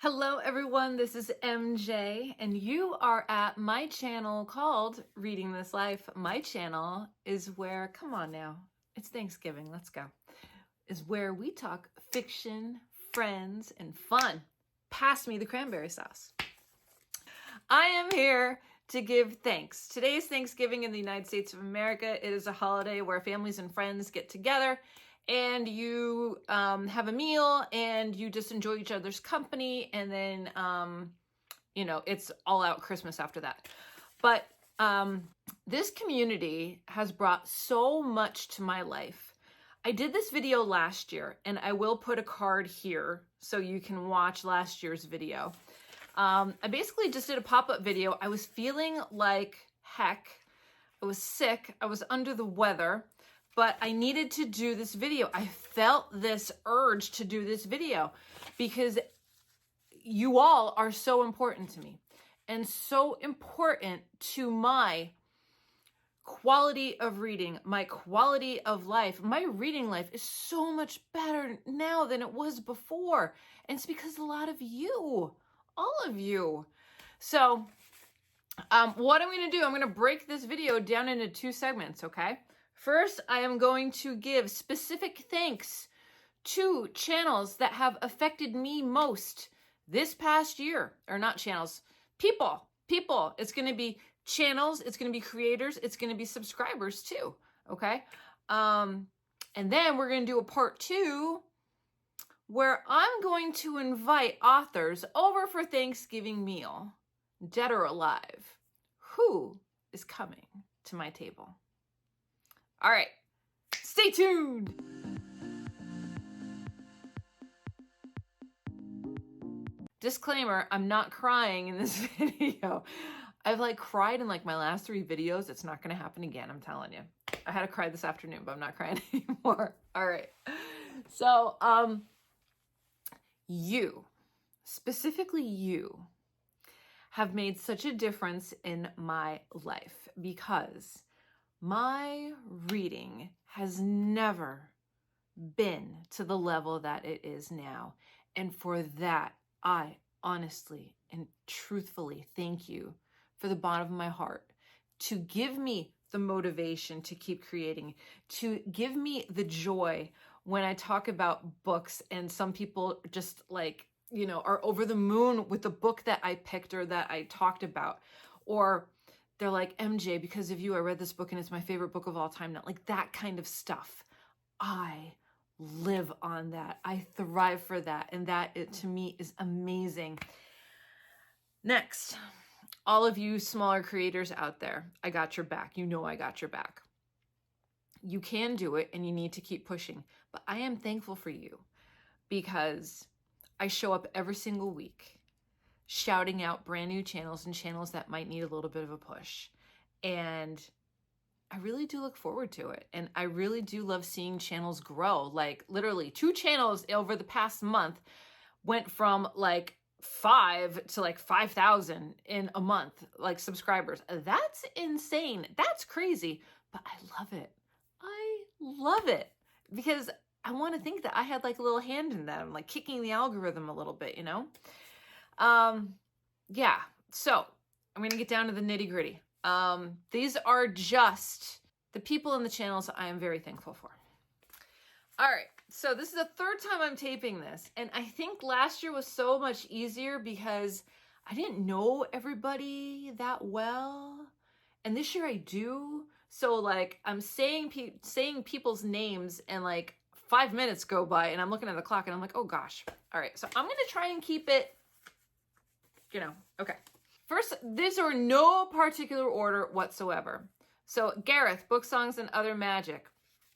Hello everyone, this is MJ and you are at my channel called Reading This Life. My channel is where, come on now, it's Thanksgiving, let's go, is where we talk fiction, friends, and fun. Pass me the cranberry sauce. I am here to give thanks. Today's Thanksgiving in the United States of America. It is a holiday where families and friends get together and you have a meal and you just enjoy each other's company, and then it's all out Christmas after that. But this community has brought so much to my life. I did this video last year, and I will put a card here so you can watch last year's video. I basically just did a pop-up video. I was feeling like heck. I was sick. I was under the weather. But I needed to do this video. I felt this urge to do this video because you all are so important to me and so important to my quality of reading, my quality of life. My reading life is so much better now than it was before. And it's because a lot of you, all of you. So what I'm going to do, I'm going to break this video down into two segments, okay? First, I am going to give specific thanks to channels that have affected me most this past year. Or not channels, people. It's going to be channels, it's going to be creators, it's going to be subscribers too, okay? And then we're going to do a part 2 where I'm going to invite authors over for Thanksgiving meal, dead or alive. Who is coming to my table? All right, stay tuned. Disclaimer, I'm not crying in this video. I've cried in my last 3 videos. It's not gonna happen again, I'm telling you. I had to cry this afternoon, but I'm not crying anymore. All right, so you, specifically you, have made such a difference in my life because my reading has never been to the level that it is now. And for that, I honestly and truthfully thank you for the bottom of my heart to give me the motivation to keep creating, to give me the joy when I talk about books and some people just are over the moon with the book that I picked or that I talked about, or they're like, MJ, because of you, I read this book and it's my favorite book of all time now. That kind of stuff. I live on that. I thrive for that. And that, to me, is amazing. Next, all of you smaller creators out there, I got your back. You know I got your back. You can do it and you need to keep pushing. But I am thankful for you because I show up every single week shouting out brand new channels and channels that might need a little bit of a push. And I really do look forward to it. And I really do love seeing channels grow. Literally 2 channels over the past month went from 5 to 5,000 in a month, subscribers. That's insane. That's crazy, but I love it. I love it because I want to think that I had a little hand in them, kicking the algorithm a little bit, Yeah, so I'm going to get down to the nitty gritty. These are just the people in the channels I am very thankful for. All right, so this is the 3rd time I'm taping this. And I think last year was so much easier because I didn't know everybody that well. And this year I do. So I'm saying people's names and 5 minutes go by and I'm looking at the clock and I'm like, oh gosh. All right, so I'm going to try and keep it, okay. First, these are no particular order whatsoever. So Gareth, Book Songs and Other Magic.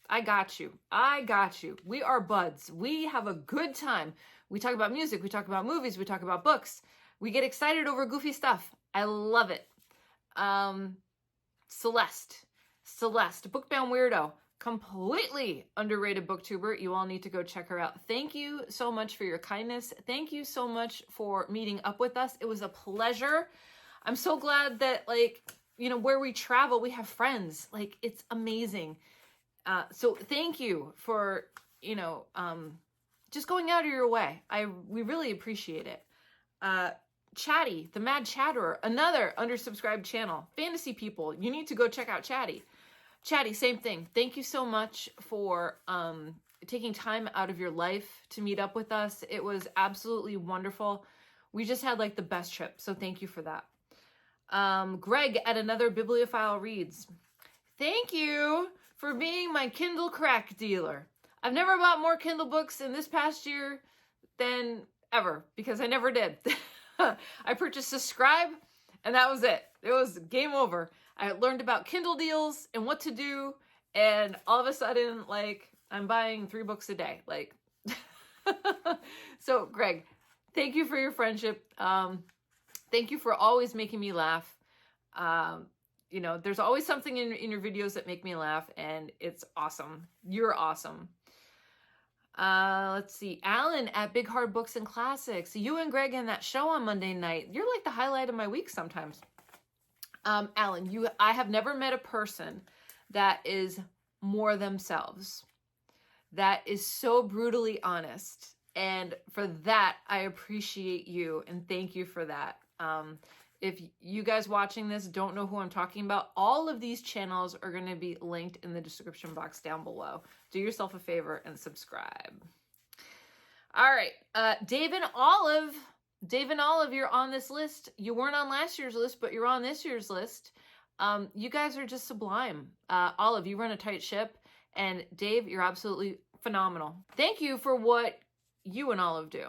I got you. We are buds. We have a good time. We talk about music. We talk about movies. We talk about books. We get excited over goofy stuff. I love it. Celeste, Bookbound Weirdo. Completely underrated booktuber. You all need to go check her out. Thank you so much for your kindness. Thank you so much for meeting up with us. It was a pleasure. I'm so glad that where we travel, we have friends. It's amazing. So thank you for, just going out of your way. We really appreciate it. Chatty, the Mad Chatterer, another undersubscribed channel. Fantasy people, you need to go check out Chatty. Chatty, same thing. Thank you so much for taking time out of your life to meet up with us. It was absolutely wonderful. We just had like the best trip, so thank you for that. Greg at Another Bibliophile Reads. Thank you for being my Kindle crack dealer. I've never bought more Kindle books in this past year than ever, because I never did. I purchased SCRIBD, and that was it. It was game over. I learned about Kindle deals and what to do, and all of a sudden, like, I'm buying 3 books a day. Like, so Greg, thank you for your friendship. Thank you for always making me laugh. You know, there's always something in your videos that make me laugh, and it's awesome. You're awesome. Let's see. Alan at Big Hard Books and Classics. You and Greg in that show on Monday night. You're like the highlight of my week sometimes. Alan, I have never met a person that is more themselves, that is so brutally honest. And for that, I appreciate you and thank you for that. If you guys watching this don't know who I'm talking about, all of these channels are going to be linked in the description box down below. Do yourself a favor and subscribe. All right. Dave and Olive. Dave and Olive, you're on this list. You weren't on last year's list, but you're on this year's list. You guys are just sublime. Olive, you run a tight ship. And Dave, you're absolutely phenomenal. Thank you for what you and Olive do.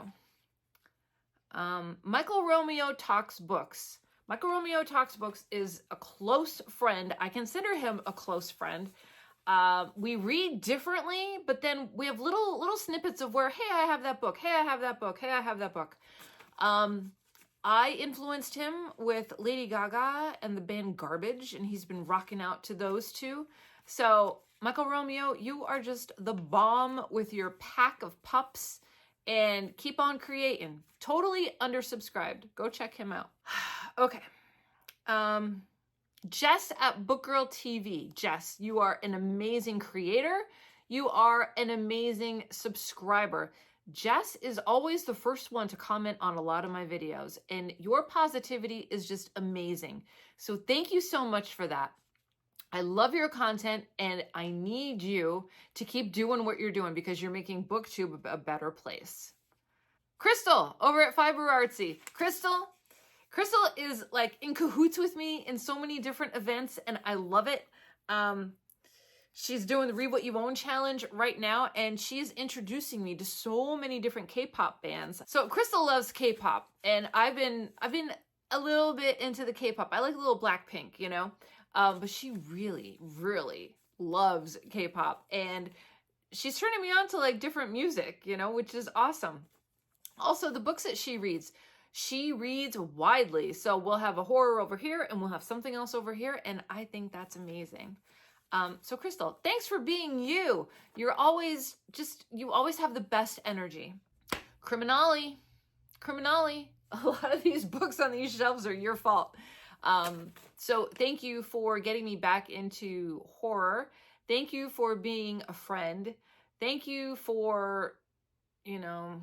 Michael Romeo Talks Books. Michael Romeo Talks Books is a close friend. I consider him a close friend. We read differently, but then we have little snippets of where, hey, I have that book. Hey, I have that book. Hey, I have that book. I influenced him with Lady Gaga and the band Garbage, and he's been rocking out to those two. So, Michael Romeo, you are just the bomb with your pack of pups, and keep on creating. Totally undersubscribed. Go check him out. Okay. Jess at Book Girl TV. Jess, you are an amazing creator. You are an amazing subscriber. Jess is always the first one to comment on a lot of my videos, and your positivity is just amazing. So thank you so much for that. I love your content, and I need you to keep doing what you're doing because you're making BookTube a better place. Crystal over at Fiber Artsy. Crystal is like in cahoots with me in so many different events, and I love it. She's doing the Read What You Own challenge right now, and she's introducing me to so many different K-pop bands. So Crystal loves K-pop, and I've been a little bit into the K-pop. I like a little Blackpink, you know, but she really, really loves K-pop, and she's turning me on to like different music, you know, which is awesome. Also, the books that she reads widely. So we'll have a horror over here, and we'll have something else over here, and I think that's amazing. So Crystal, thanks for being you. You always have the best energy. Criminale. A lot of these books on these shelves are your fault. So thank you for getting me back into horror. Thank you for being a friend. Thank you for, you know,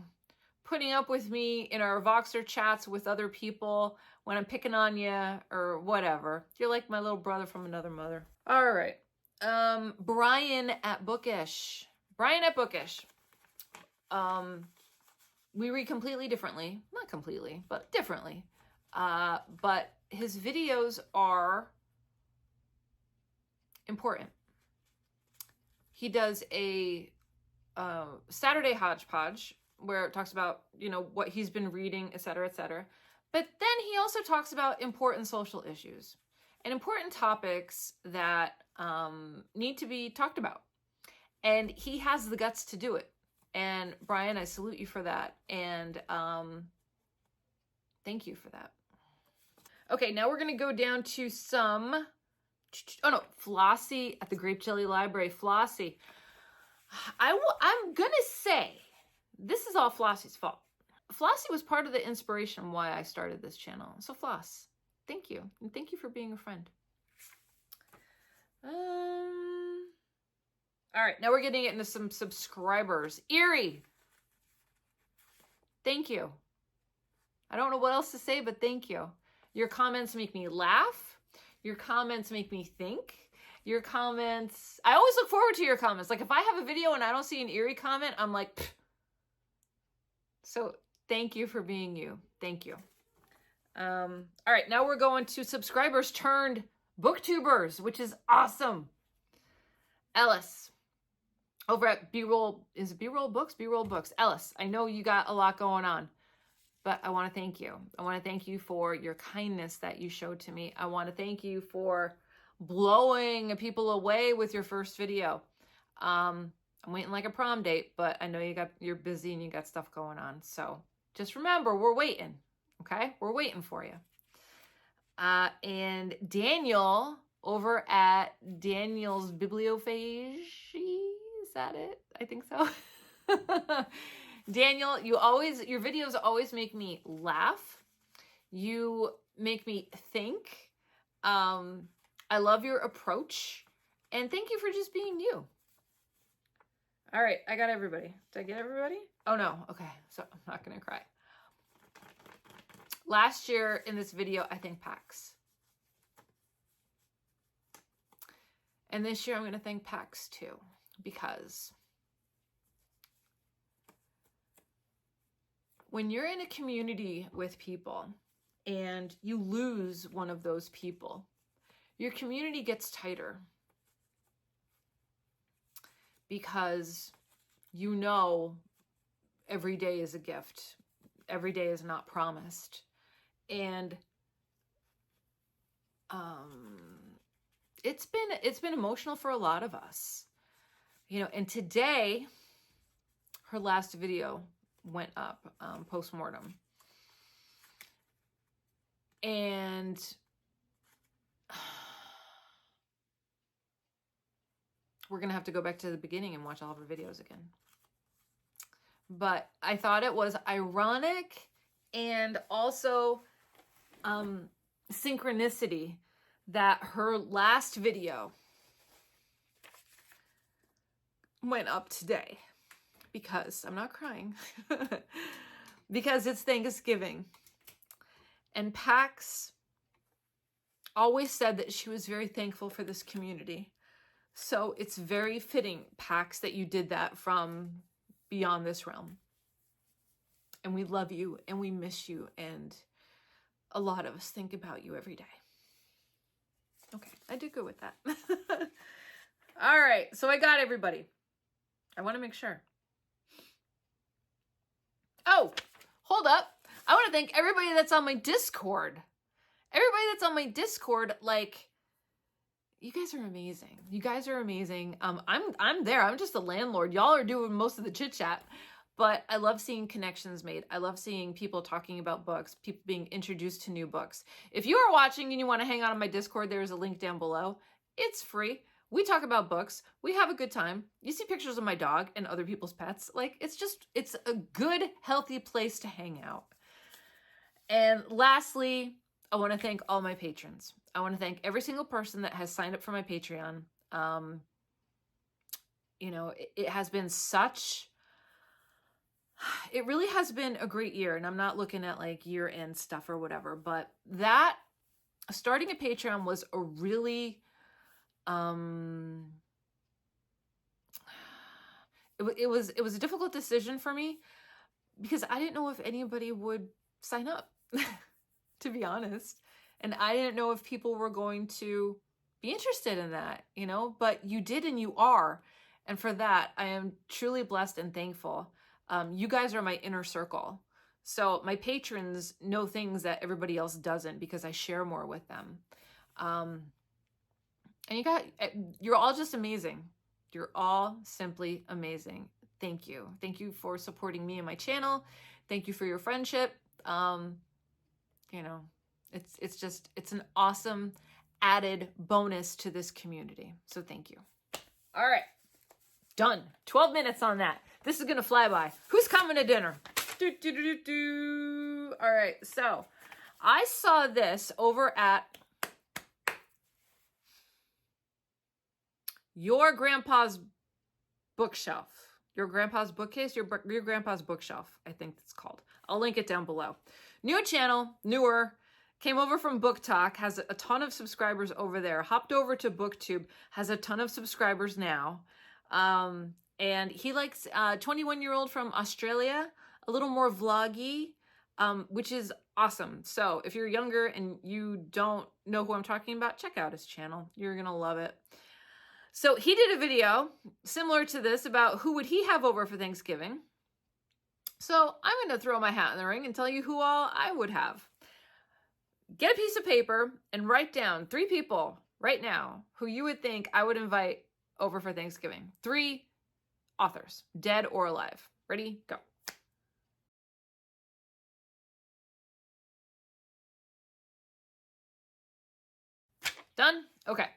putting up with me in our Voxer chats with other people when I'm picking on you or whatever. You're like my little brother from another mother. All right. Brian at Bookish. We read completely differently. Not completely, but differently. But his videos are important. He does a Saturday hodgepodge where it talks about, you know, what he's been reading, etc., etc. But then he also talks about important social issues and important topics that need to be talked about. And he has the guts to do it. And Brian, I salute you for that. And thank you for that. Okay, now we're going to go down to some... Oh, no, Flossie at the Grape Jelly Library. Flossie. I'm going to say, this is all Flossie's fault. Flossie was part of the inspiration why I started this channel. So Floss, thank you. And thank you for being a friend. All right, now we're getting into some subscribers. Erie. Thank you. I don't know what else to say, but thank you. Your comments make me laugh. Your comments make me think. Your comments, I always look forward to your comments. Like if I have a video and I don't see an Erie comment, I'm like, pfft. So thank you for being you. Thank you. All right, now we're going to subscribers turned booktubers, which is awesome. Ellis, over at B-Roll, is it B-Roll Books? B-Roll Books. Ellis, I know you got a lot going on, but I want to thank you. I want to thank you for your kindness that you showed to me. I want to thank you for blowing people away with your first video. I'm waiting like a prom date, but I know you're busy and you got stuff going on. So just remember, we're waiting. Okay, we're waiting for you. And Daniel over at Daniel's Bibliophagy, is that it? I think so. Daniel, your videos always make me laugh. You make me think. I love your approach. And thank you for just being you. All right, I got everybody. Did I get everybody? Oh no, okay, so I'm not gonna cry. Last year in this video, I thanked PAX. And this year I'm gonna thank PAX too, because when you're in a community with people and you lose one of those people, your community gets tighter because you know every day is a gift. Every day is not promised. And it's been emotional for a lot of us. You know, and today her last video went up post-mortem. And we're going to have to go back to the beginning and watch all of her videos again. But I thought it was ironic and also synchronicity that her last video went up today. Because I'm not crying. Because it's Thanksgiving. And Pax always said that she was very thankful for this community. So it's very fitting, Pax, that you did that from beyond this realm. And we love you and we miss you. And a lot of us think about you every day. Okay, I did good with that. All right, so I got everybody. I want to make sure. Oh, hold up. I want to thank everybody that's on my Discord. Everybody that's on my Discord, like, you guys are amazing. You guys are amazing. I'm there. I'm just a landlord. Y'all are doing most of the chit chat, but I love seeing connections made. I love seeing people talking about books, people being introduced to new books. If you are watching and you want to hang out on my Discord, there's a link down below. It's free. We talk about books. We have a good time. You see pictures of my dog and other people's pets. Like, it's a good, healthy place to hang out. And lastly, I want to thank all my patrons. I want to thank every single person that has signed up for my Patreon. You know, it has been it really has been a great year. And I'm not looking at like year-end stuff or whatever, but that starting a Patreon was a really, it was a difficult decision for me because I didn't know if anybody would sign up, to be honest. And I didn't know if people were going to be interested in that, you know, but you did and you are. And for that, I am truly blessed and thankful. You guys are my inner circle. So my patrons know things that everybody else doesn't because I share more with them. And you're all just amazing. You're all simply amazing. Thank you. Thank you for supporting me and my channel. Thank you for your friendship. You know, it's an awesome added bonus to this community. So thank you. All right. Done. 12 minutes on that. This is going to fly by. Who's coming to dinner? All right. So I saw this over at your grandpa's bookshelf. Your grandpa's bookcase? Your grandpa's bookshelf, I think it's called. I'll link it down below. New channel, newer, came over from Book Talk, has a ton of subscribers over there, hopped over to BookTube, has a ton of subscribers now. And he likes 21-year-old from Australia, a little more vloggy, which is awesome. So if you're younger and you don't know who I'm talking about, check out his channel. You're going to love it. So he did a video similar to this about who would he have over for Thanksgiving. So I'm going to throw my hat in the ring and tell you who all I would have. Get a piece of paper and write down 3 people right now who you would think I would invite over for Thanksgiving. 3 authors, dead or alive. Ready? Go. Done? Okay.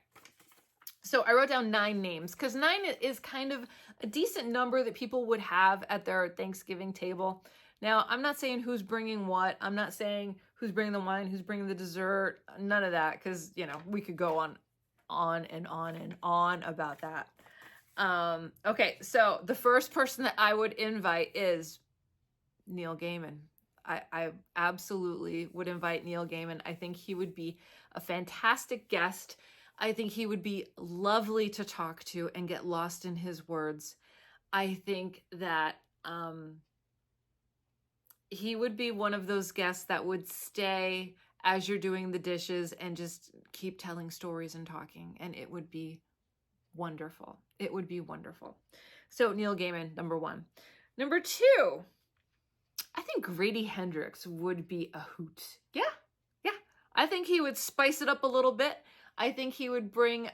So I wrote down 9 names because 9 is kind of a decent number that people would have at their Thanksgiving table. Now, I'm not saying who's bringing what. I'm not saying who's bringing the wine, who's bringing the dessert, none of that, because, you know, we could go on and on and on about that. Okay, so the first person that I would invite is Neil Gaiman. I absolutely would invite Neil Gaiman. I think he would be a fantastic guest. I think he would be lovely to talk to and get lost in his words. I think that he would be one of those guests that would stay as you're doing the dishes and just keep telling stories and talking, and it would be wonderful. It would be wonderful. So Neil Gaiman, number 1. Number 2, I think Grady Hendrix would be a hoot. Yeah. I think he would spice it up a little bit. I think he would bring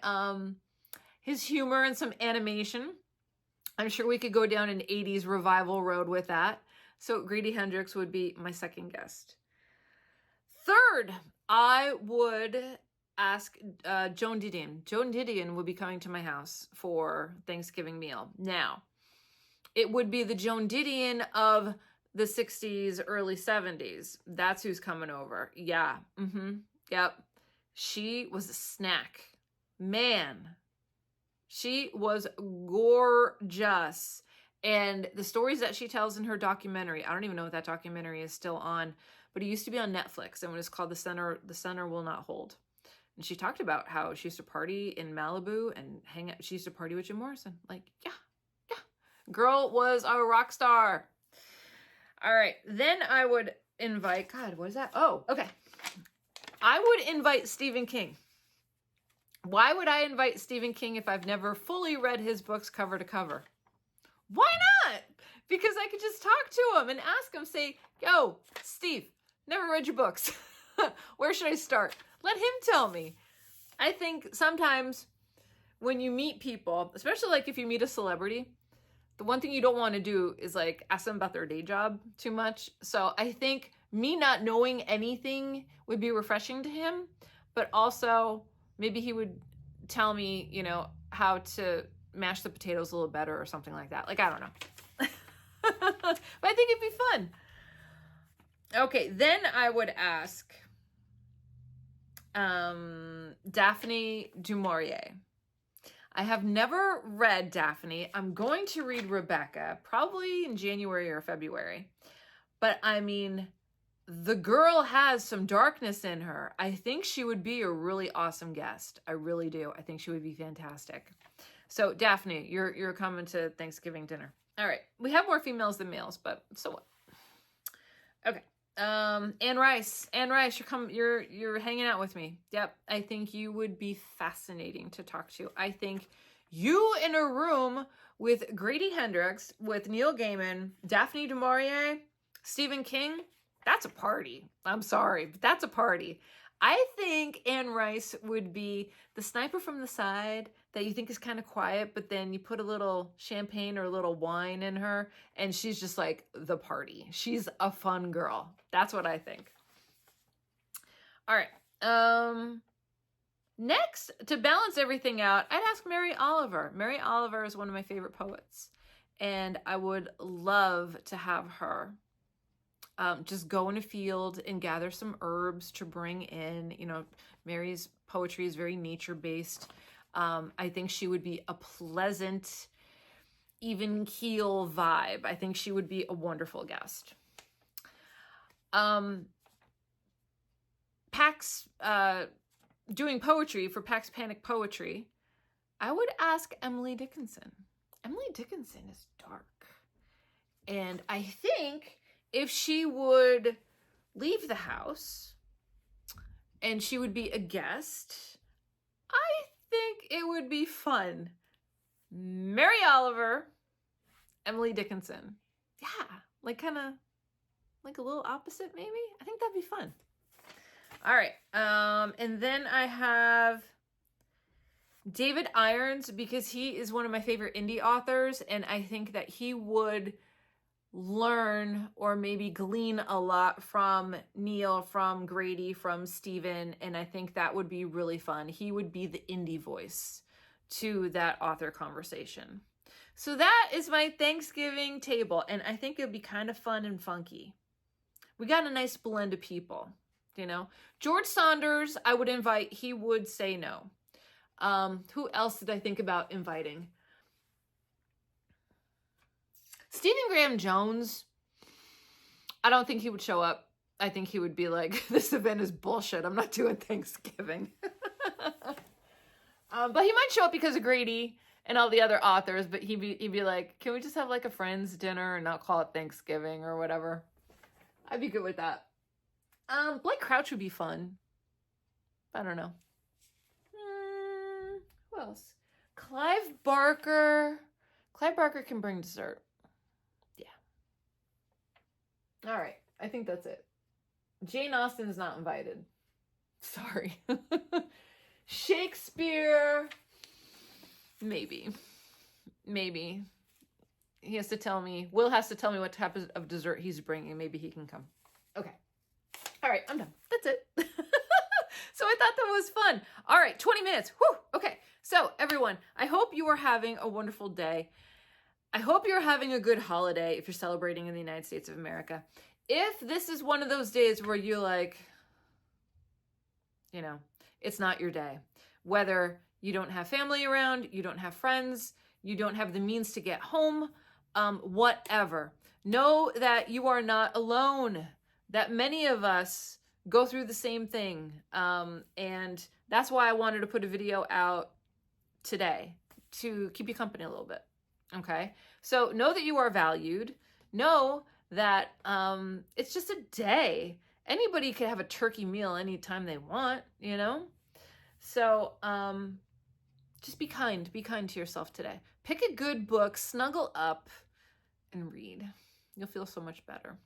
his humor and some animation. I'm sure we could go down an 80s revival road with that. So Grady Hendrix would be my second guest. Third, I would ask Joan Didion. Joan Didion would be coming to my house for Thanksgiving meal. Now, it would be the Joan Didion of the 60s, early 70s. That's who's coming over. Yeah. Yep. She was a snack. Man, she was gorgeous. And the stories that she tells in her documentary, I don't even know if that documentary is still on, but it used to be on Netflix, and it was called The Center Will Not Hold. And she talked about how she used to party in Malibu and hang out. She used to party with Jim Morrison. Like, yeah. Girl was a rock star. All right. Then I would invite, God, what is that? Oh, okay. I would invite Stephen King. Why would I invite Stephen King if I've never fully read his books cover to cover? Why not? Because I could just talk to him and ask him, say, yo, Steve, never read your books. Where should I start? Let him tell me. I think sometimes when you meet people, especially like if you meet a celebrity, the one thing you don't want to do is like ask them about their day job too much. So I think me not knowing anything would be refreshing to him, but also maybe he would tell me, you know, how to mash the potatoes a little better or something like that. Like, I don't know. But I think it'd be fun. Okay, then I would ask Daphne Du Maurier. I have never read Daphne. I'm going to read Rebecca, probably in January or February. But I mean, the girl has some darkness in her. I think she would be a really awesome guest. I really do. I think she would be fantastic. So Daphne, you're coming to Thanksgiving dinner. All right. We have more females than males, but so what? Okay. Anne Rice, you're hanging out with me. Yep. I think you would be fascinating to talk to. I think you in a room with Grady Hendrix, with Neil Gaiman, Daphne Du Maurier, Stephen King, that's a party. I'm sorry, but that's a party. I think Anne Rice would be the sniper from the side that you think is kind of quiet, but then you put a little champagne or a little wine in her, and she's just like the party. She's a fun girl. That's what I think. All right. Next, to balance everything out, I'd ask Mary Oliver. Mary Oliver is one of my favorite poets, and I would love to have her just go in a field and gather some herbs to bring in. You know, Mary's poetry is very nature-based. I think she would be a pleasant, even keel vibe. I think she would be a wonderful guest. Pax, doing poetry for Pax Panic Poetry, I would ask Emily Dickenson. Emily Dickenson is dark. And I think if she would leave the house and she would be a guest, I think it would be fun. Mary Oliver, Emily Dickenson. Yeah, like kind of like a little opposite maybe. I think that'd be fun. All right, and then I have David Irons, because he is one of my favorite indie authors, and I think that he would learn or maybe glean a lot from Neil, from Grady, from Stephen, and I think that would be really fun. He would be the indie voice to that author conversation. So that is my Thanksgiving table, and I think it would be kind of fun and funky. We got a nice blend of people, you know. George Saunders, I would invite. He would say no. Who else did I think about inviting? Stephen Graham Jones, I don't think he would show up. I think he would be like, this event is bullshit. I'm not doing Thanksgiving. But he might show up because of Grady and all the other authors, but he'd be like, can we just have like a friend's dinner and not call it Thanksgiving or whatever? I'd be good with that. Blake Crouch would be fun. I don't know. Who else? Clive Barker. Clive Barker can bring dessert. Yeah. All right. I think that's it. Jane Austen is not invited. Sorry. Shakespeare. Maybe. He has to tell me. Will has to tell me what type of dessert he's bringing. Maybe he can come. Okay. All right. I'm done. That's it. So I thought that was fun. All right. 20 minutes. Whew. Okay. So everyone, I hope you are having a wonderful day. I hope you're having a good holiday if you're celebrating in the United States of America. If this is one of those days where you're like, you know, it's not your day, whether you don't have family around, you don't have friends, you don't have the means to get home, whatever, know that you are not alone, that many of us go through the same thing. And that's why I wanted to put a video out today to keep you company a little bit. Okay. So know that you are valued. Know that it's just a day. Anybody can have a turkey meal anytime they want, you know? So just be kind to yourself today. Pick a good book, snuggle up, and read. You'll feel so much better.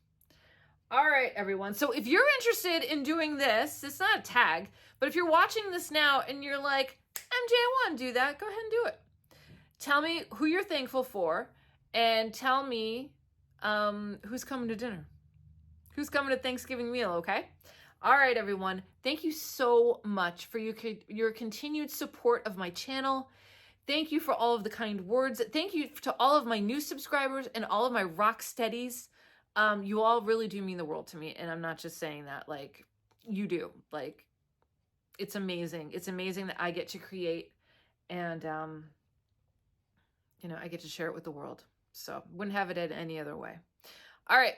All right, everyone. So if you're interested in doing this, it's not a tag, but if you're watching this now and you're like, MJ, I want to do that, go ahead and do it. Tell me who you're thankful for, and tell me who's coming to dinner. Who's coming to Thanksgiving meal, okay? All right, everyone. Thank you so much for your continued support of my channel. Thank you for all of the kind words. Thank you to all of my new subscribers and all of my rock steadies. You all really do mean the world to me, and I'm not just saying that. Like, you do. Like, it's amazing. It's amazing that I get to create, and you know, I get to share it with the world. So wouldn't have it any other way. All right.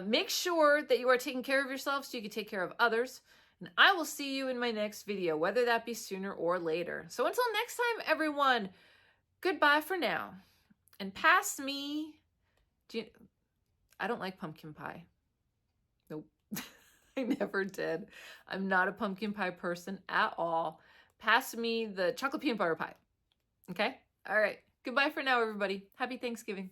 Make sure that you are taking care of yourself so you can take care of others. And I will see you in my next video, whether that be sooner or later. So until next time, everyone, goodbye for now. And pass me... I don't like pumpkin pie. Nope. I never did. I'm not a pumpkin pie person at all. Pass me the chocolate peanut butter pie. Okay? All right. Goodbye for now, everybody. Happy Thanksgiving.